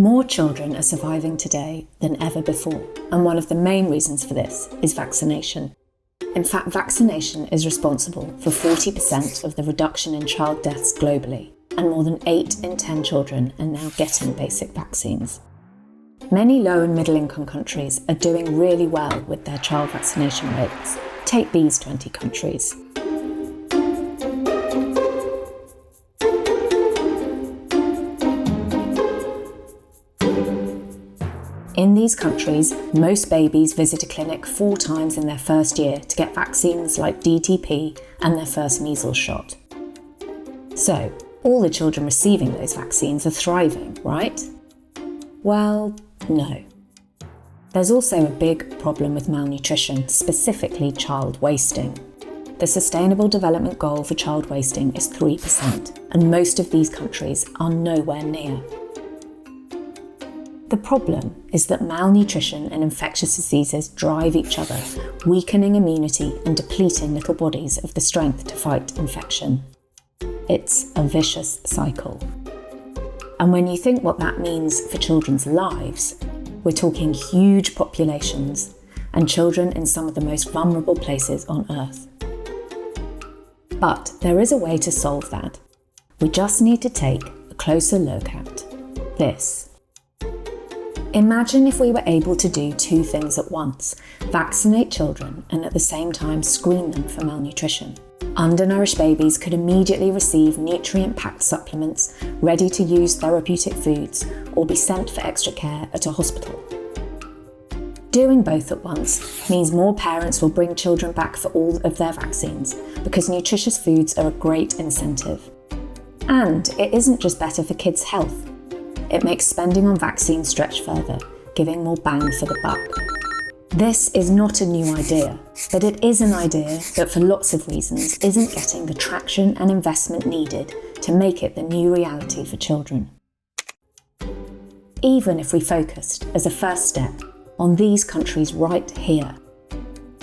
More children are surviving today than ever before, and one of the main reasons for this is vaccination. In fact, vaccination is responsible for 40% of the reduction in child deaths globally, and more than 8 in 10 children are now getting basic vaccines. Many low and middle income countries are doing really well with their child vaccination rates. Take these 20 countries. In these countries, most babies visit a clinic 4 times in their first year to get vaccines like DTP and their first measles shot. So, all the children receiving those vaccines are thriving, right? Well, no. There's also a big problem with malnutrition, specifically child wasting. The Sustainable Development Goal for child wasting is 3%, and most of these countries are nowhere near. The problem is that malnutrition and infectious diseases drive each other, weakening immunity and depleting little bodies of the strength to fight infection. It's a vicious cycle. And when you think what that means for children's lives, we're talking huge populations and children in some of the most vulnerable places on Earth. But there is a way to solve that. We just need to take a closer look at this. Imagine if we were able to do 2 things at once: vaccinate children and at the same time screen them for malnutrition. Undernourished babies could immediately receive nutrient-packed supplements, ready-to-use therapeutic foods, or be sent for extra care at a hospital. Doing both at once means more parents will bring children back for all of their vaccines, because nutritious foods are a great incentive. And it isn't just better for kids' health. It makes spending on vaccines stretch further, giving more bang for the buck. This is not a new idea, but it is an idea that for lots of reasons isn't getting the traction and investment needed to make it the new reality for children. Even if we focused, as a first step, on these countries right here,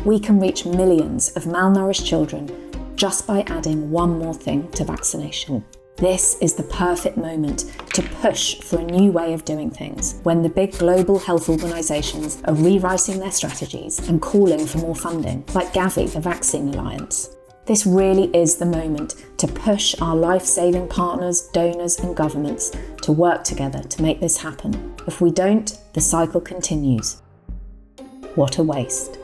we can reach millions of malnourished children just by adding one more thing to vaccination. This is the perfect moment to push for a new way of doing things, when the big global health organisations are rewriting their strategies and calling for more funding, like Gavi, the Vaccine Alliance. This really is the moment to push our life-saving partners, donors and governments to work together to make this happen. If we don't, the cycle continues. What a waste.